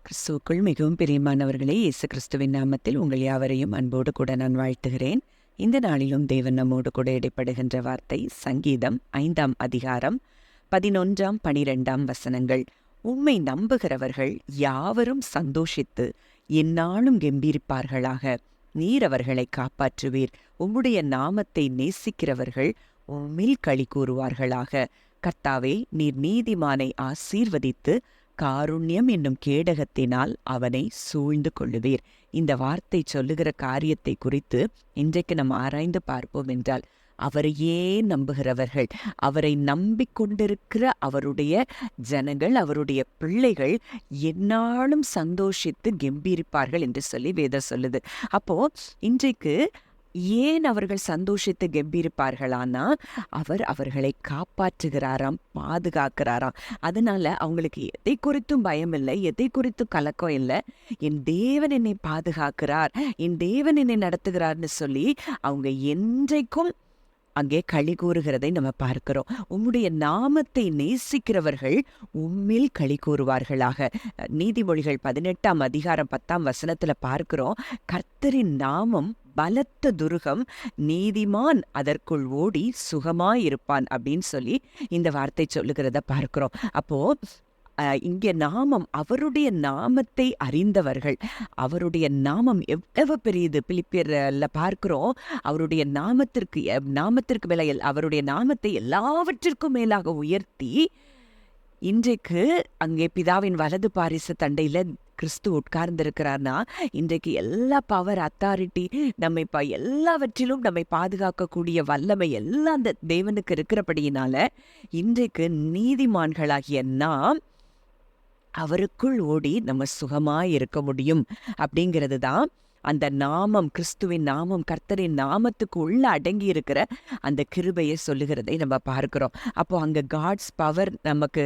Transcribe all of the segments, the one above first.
கிறிஸ்துவுக்குள் மிகவும் பிரியமானவர்களே, இயேசு கிறிஸ்துவின் நாமத்தில் உங்கள் யாவரையும் அன்போடு கூட நான் வாழ்த்துகிறேன். இந்த நாளிலும் தேவன் நம்மோடு கூட இடைப்படுகின்ற வார்த்தை சங்கீதம் 5ஆம் அதிகாரம் 11ஆம் 12ஆம் வசனங்கள். உம்மை நம்புகிறவர்கள் யாவரும் சந்தோஷித்து எந்நாளும் கெம்பீரிப்பார்களாக. நீர் அவர்களை காப்பாற்றுவீர். உம்முடைய நாமத்தை நேசிக்கிறவர்கள் உம்மில் களி கூறுவார்களாக. கர்த்தாவே, நீர் நீதிமானை ஆசீர்வதித்து காருண்யம் என்னும் கேடகத்தினால் அவனை சூழ்ந்து கொள்ளுவீர். இந்த வார்த்தை சொல்லுகிற காரியத்தை குறித்து இன்றைக்கு நாம் ஆராய்ந்து பார்ப்போம் என்றால், அவரையே நம்புகிறவர்கள், அவரை நம்பிக்கொண்டிருக்கிற அவருடைய ஜனங்கள், அவருடைய பிள்ளைகள் எந்நாளும் சந்தோஷித்து கெம்பீரிப்பார்கள் என்று சொல்லி வேதம் சொல்லுது. அப்போ இன்றைக்கு ஏன் அவர்கள் சந்தோஷித்து கெம்பீரிப்பார்களானா, அவர் அவர்களை காப்பாற்றுகிறாராம், பாதுகாக்கிறாராம். அதனால அவங்களுக்கு எதை குறித்தும் பயம் இல்லை, எதை குறித்தும் கலக்கம் இல்லை. என் தேவன் என்னை பாதுகாக்கிறார், என் தேவன் என்னை நடத்துகிறார்னு சொல்லி அவங்க என்றைக்கும் அங்கே களி கூறுகிறதை நம்ம பார்க்கிறோம். உம்முடைய நாமத்தை நேசிக்கிறவர்கள் உம்மில் களி கூறுவார்களாக. நீதிமொழிகள் 18ஆம் அதிகாரம் 10ஆம் வசனத்துல பார்க்கிறோம், கர்த்தரின் நாமம் பலத்த துருகம், நீதிமான் அதற்குள் ஓடி சுகமாயிருப்பான் அப்படின்னு சொல்லி இந்த வார்த்தை சொல்லுகிறத பார்க்கிறோம். அப்போ இங்கே நாமம், அவருடைய நாமத்தை அறிந்தவர்கள், அவருடைய நாமம் எவ்வளவு பெரியது. பிலிப்பியர்ல பார்க்கிறோம், அவருடைய நாமத்திற்கு மேல அவருடைய நாமத்தை எல்லாவற்றிற்கும் மேலாக உயர்த்தி இன்றைக்கு அங்கே பிதாவின் வலது பாரிச தண்டையில கிறிஸ்து உட்கார்ந்திருக்கிறார்னா, இன்றைக்கு எல்லா பவர், அத்தாரிட்டி, நம்மை எல்லாவற்றிலும் நம்மை பாதுகாக்கக்கூடிய வல்லமை எல்லாம் அந்த தேவனுக்கு இருக்கிறபடியினால இன்றைக்கு நீதிமான்களாகிய நாம் அவருக்குள் ஓடி நம்ம சுகமாய் இருக்க முடியும். அப்படிங்கிறது தான் அந்த நாமம், கிறிஸ்துவின் நாமம், கர்த்தரின் நாமத்துக்கு உள்ள அடங்கி இருக்கிற அந்த கிருபையை சொல்லுகிறதை நம்ம பார்க்கிறோம். அப்போ அங்க காட்ஸ் பவர் நமக்கு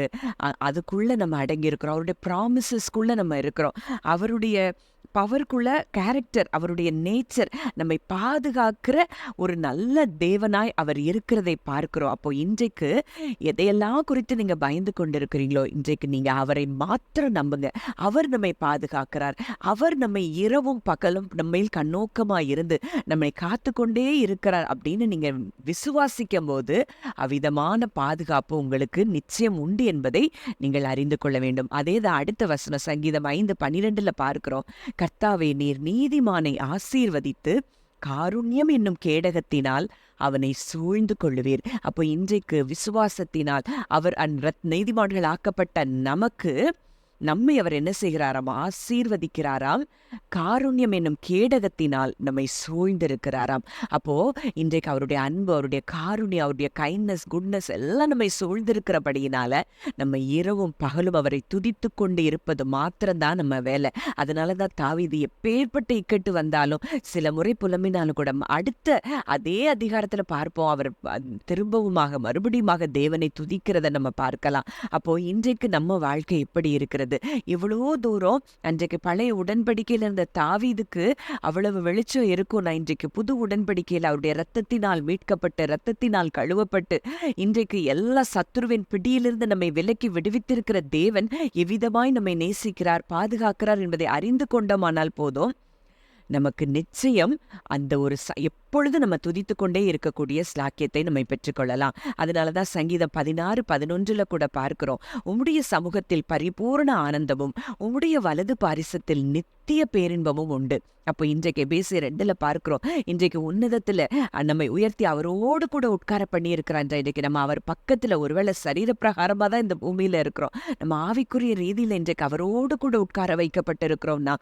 அதுக்குள்ள நம்ம அடங்கி இருக்கிறோம். அவருடைய ப்ராமிசஸ்க்குள்ள நம்ம இருக்கிறோம். அவருடைய பவருக்குள்ள கேரக்டர், அவருடைய நேச்சர் நம்மை பாதுகாக்கிற ஒரு நல்ல தேவனாய் அவர் இருக்கிறதை பார்க்கிறோம். அப்போ இன்றைக்கு எதையெல்லாம் குறித்து நீங்க பயந்து கொண்டிருக்கிறீங்களோ, இன்றைக்கு நீங்க அவரை மாத்திரம் நம்புங்க. அவர் நம்மை பாதுகாக்கிறார். அவர் நம்மை இரவும் பகலும் நம்மையில் கண்ணோக்கமாய் இருந்து நம்மை காத்து கொண்டே இருக்கிறார் அப்படின்னு நீங்க விசுவாசிக்கும் போது அவ்விதமான பாதுகாப்பு உங்களுக்கு நிச்சயம் உண்டு என்பதை நீங்கள் அறிந்து கொள்ள வேண்டும். அதேதான் அடுத்த வசனம் சங்கீதம் 5:12 பார்க்கிறோம், கர்த்தாவே, நீர் நீதிமானை ஆசீர்வதித்து காருண்யம் என்னும் கேடகத்தினால் அவனை சூழ்ந்து கொள்ளுவீர். அப்போ இன்றைக்கு விசுவாசத்தினால் அவர் நீதிமான்கள் ஆக்கப்பட்ட நம்மை அவர் என்ன செய்கிறாராம்? ஆசீர்வதிக்கிறாராம். காருண்யம் என்னும் கேடகத்தினால் நம்மை சூழ்ந்திருக்கிறாராம். அப்போ இன்றைக்கு அவருடைய அன்பு, அவருடைய காருண்யம், அவருடைய கைண்ட்னஸ், குட்னஸ் எல்லாம் நம்மை சூழ்ந்திருக்கிறபடியினால நம்ம இரவும் பகலும் அவரை துதித்து கொண்டு இருப்பது மாத்திரம்தான் நம்ம வேலை. அதனாலதான் தாவீது எப்பேற்பட்ட இக்கட்டு வந்தாலும், சில முறை புலம்பினாலும் கூட அடுத்த அதே அதிகாரத்துல பார்ப்போம், அவர் திரும்பவுமாக மறுபடியுமாக தேவனை துதிக்கிறத நம்ம பார்க்கலாம். அப்போ இன்றைக்கு நம்ம வாழ்க்கை எப்படி இருக்கிறது? இவ்வளோ தூரம் அன்றைக்கு பழைய உடன்படிக்கையில் இருந்த தாவீதுக்கு அவ்வளவு வெளிச்சம் இருக்கும். நான் இன்றைக்கு புது உடன்படிக்கையில் அவருடைய இரத்தத்தினால் மீட்கப்பட்டு, இரத்தத்தினால் கழுவப்பட்டு, இன்றைக்கு எல்லா சத்துருவின் பிடியிலிருந்து நம்மை விலக்கி விடுவித்திருக்கிற தேவன் எவ்விதமாய் நம்மை நேசிக்கிறார், பாதுகாக்கிறார் என்பதை அறிந்து கொண்டோமானால் போதும், நமக்கு நிச்சயம் அந்த ஒரு எப்பொழுது நம்ம துதித்து கொண்டே இருக்கக்கூடிய ஸ்லாக்கியத்தை நம்ம பெற்றுக்கொள்ளலாம். அதனாலதான் சங்கீதம் 16:11 கூட பார்க்கிறோம், உம்முடைய சமூகத்தில் பரிபூர்ண ஆனந்தமும் உம்முடைய வலது பாரிசத்தில் நித்திய பேரின்பமும் உண்டு. அப்போ இன்றைக்கு எபேசியர் 2 பார்க்கிறோம், இன்றைக்கு உன்னதத்துல நம்மை உயர்த்தி அவரோடு கூட உட்கார பண்ணி இருக்கிறார். இன்றைக்கு நம்ம அவர் பக்கத்துல, ஒருவேளை சரீர பிரகாரமா தான் இந்த பூமியில இருக்கிறோம், நம்ம ஆவிக்குரிய ரீதியில இன்றைக்கு அவரோடு கூட உட்கார வைக்கப்பட்டு இருக்கிறோம்னா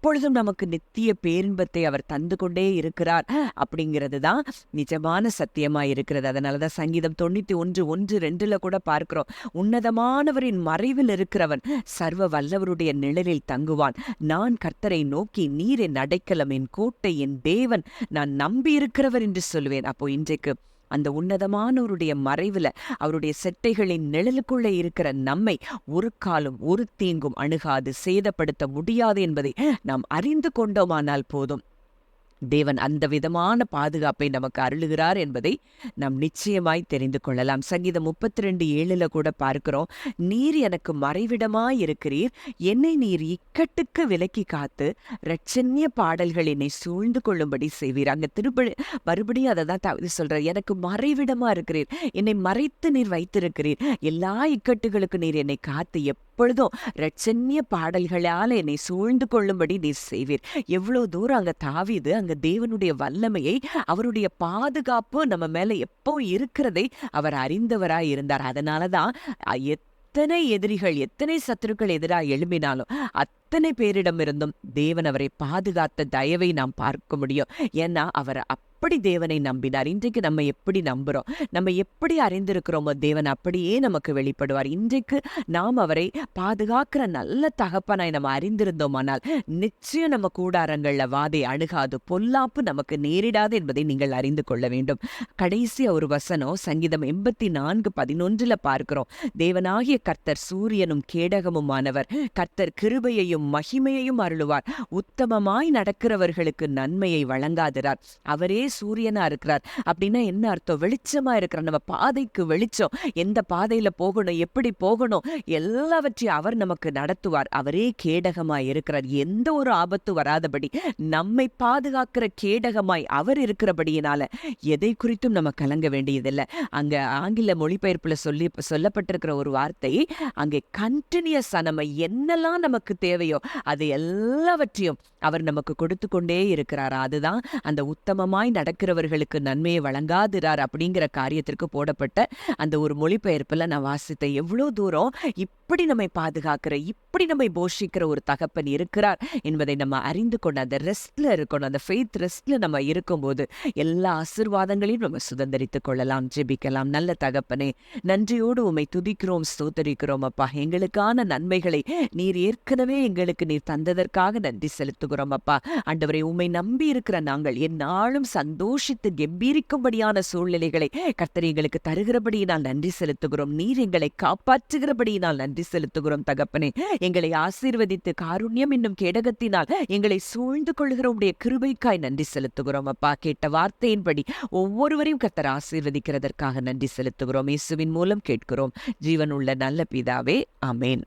எப்பொழுதும் நமக்கு நித்திய பேரின்பத்தை அவர் தந்து கொண்டே இருக்கிறார். அப்படிங்கிறது தான் நிஜமான சத்தியமா இருக்கிறது. அதனாலதான் சங்கீதம் 91:1-2 கூட பார்க்கிறோம், உன்னதமானவரின் மறைவில் இருக்கிறவன் சர்வ வல்லவருடைய நிழலில் தங்குவான். நான் கர்த்தரை நோக்கி, நீர் என் அடைக்கலம், என் கோட்டை, என் தேவன், நான் நம்பி இருக்கிறவர் என்று சொல்லுவேன். அப்போ இன்றைக்கு அந்த உன்னதமானவருடைய மறைவில், அவருடைய செட்டைகளின் நிழலுக்குள்ளே இருக்கிற நம்மை ஒரு காலம் ஒரு தீங்கும் அணுகாது, சேதப்படுத்த முடியாது என்பதை நாம் அறிந்து கொண்டோமானால் போதும், தேவன் அந்த விதமான பாதுகாப்பை நமக்கு அருளுகிறார் என்பதை நாம் நிச்சயமாய் தெரிந்து கொள்ளலாம். சங்கீதம் 32:7 கூட பார்க்கிறோம், நீர் எனக்கு மறைவிடமாய் இருக்கிறீர், என்னை நீர் இக்கட்டுக்கு விலக்கி காத்து இரட்சண்ய பாடல்கள் என்னை சூழ்ந்து கொள்ளும்படி செய்வீர். அங்க மறுபடியும் அதை தான் தாவீது சொல்றார், எனக்கு மறைவிடமா இருக்கிறீர், என்னை மறைத்து நீர் வைத்திருக்கிறீர், எல்லா இக்கட்டுகளுக்கு நீர் என்னை காத்து எப்பொழுதும் இரட்சண்ய பாடல்களால் என்னை சூழ்ந்து கொள்ளும்படி நீர் செய்வீர். எவ்வளவு தூரம் அங்க தாவீது அங்க தேவனுடைய வல்லமையை, அவருடைய பாதுகாப்பு நம்ம மேல எப்போ இருக்கிறதை அவர் அறிந்தவராய் இருந்தார். அதனாலதான் எத்தனை எதிரிகள், எத்தனை சத்துருக்கள் எதிராக எழும்பினாலும் அத்தனை பேரிடமிருந்தும் தேவன் அவரை பாதுகாத்த தயவை நாம் பார்க்க முடியும். ஏன்னா அவர் அப்படி தேவனை நம்பினார். இன்றைக்கு நம்ம எப்படி நம்புறோம், நம்ம எப்படி அறிந்திருக்கிறோமோ தேவன் அப்படியே நமக்கு வெளிப்படுவார். இன்றைக்கு நாம் அவரை பாதுகாக்கிற நல்ல தகப்பனாய் நம்ம அறிந்திருந்தோமானால் நிச்சயம் நம்ம கூடாரங்கள்ல வாதை அணுகாது, பொல்லாப்பு நமக்கு நேரிடாது என்பதை நீங்கள் அறிந்து கொள்ள வேண்டும். கடைசி ஒரு வசனம் சங்கீதம் 84:11 பார்க்கிறோம், தேவனாகிய கர்த்தர் சூரியனும் கேடகமுமானவர், கர்த்தர் கிருபையையும் மகிமையையும் அருளுவார், உத்தமமாய் நடக்கிறவர்களுக்கு நன்மையை வழங்காதிரார், அவரே சூரியனா இருக்கிறார். அப்படின்னா என்ன அர்த்தம்? வெளிச்சமா இருக்கிறார். நம்ம பாதைக்கு வெளிச்சம், எந்த பாதையில போகணும், எப்படி போகணும், எல்லாவற்றையும் அவர் நமக்கு நடத்துவார். அவரே கேடகமாய் இருக்கிறார். எந்த ஒரு ஆபத்து வராதபடி நம்மை பாதுகாக்கிற கேடகமாய் அவர் இருக்கிறபடியினால எதை குறித்தும் நம்ம கலங்க வேண்டியதில்லை. அங்க ஆங்கில மொழிபெயர்ப்புல சொல்லப்பட்டிருக்கிற ஒரு வார்த்தை, அங்கே கண்டினியூஸ் நம்ம என்னெல்லாம் நமக்கு தேவையோ அது எல்லாவற்றையும் அவர் நமக்கு கொடுத்து கொண்டே இருக்கிறார். அதுதான் அந்த உத்தமமாய் நடக்கிறவர்களுக்கு நன்மையை வழங்காதிரார் அப்படிங்கிற காரியத்திற்கு போடப்பட்ட அந்த ஒரு மொழிபெயர்ப்புல நான் வாசித்தேன். எவ்வளவு தூரம் இப்படி நம்மை பாதுகாக்கிற, இப்படி நம்மை போஷிக்கிற ஒரு தகப்பன் இருக்கிறார் என்பதை நம்ம அறிந்து கொண்டு அந்த ரெஸ்ட்ல இருக்கணும். அந்த ஃபெய்த் ரெஸ்ட்ல நம்ம இருக்கும்போது எல்லா ஆசீர்வாதங்களையும் நம்ம சுதந்திரித்துக் கொள்ளலாம். ஜெபிக்கலாம். நல்ல தகப்பனே, நன்றியோடு உம்மை துதிக்கிறோம், ஸ்தோத்தரிக்கிறோம் அப்பா. எங்களுக்கான நன்மைகளை நீர் ஏற்கனவே எங்களுக்கு நீர் தந்ததற்காக நன்றி செலுத்துகிறோம் அப்பா. ஆண்டவரே, உம்மை நம்பி இருக்கிற நாங்கள் எந்நாளும் சந்தோஷித்து கெம்பீரிக்கும்படியான சூழ்நிலைகளை கர்த்தர் எங்களுக்கு தருகிறபடியினால் நன்றி செலுத்துகிறோம். நீர் எங்களை காப்பாற்றுகிறபடியினால் நன்றி செலுத்துகிறோம் தகப்பனே. எங்களை ஆசீர்வதித்து காருண்யம் என்னும் கேடகத்தினால் எங்களை சூழ்ந்து கொள்கிற உடைய கிருபைக்காய் நன்றி செலுத்துகிறோம் அப்பா. கேட்ட வார்த்தையின்படி ஒவ்வொருவரையும் கர்த்தர் ஆசீர்வதிக்கிறதற்காக நன்றி செலுத்துகிறோம். இயேசுவின் மூலம் கேட்கிறோம், ஜீவனுள்ள நல்ல பிதாவே, ஆமென்.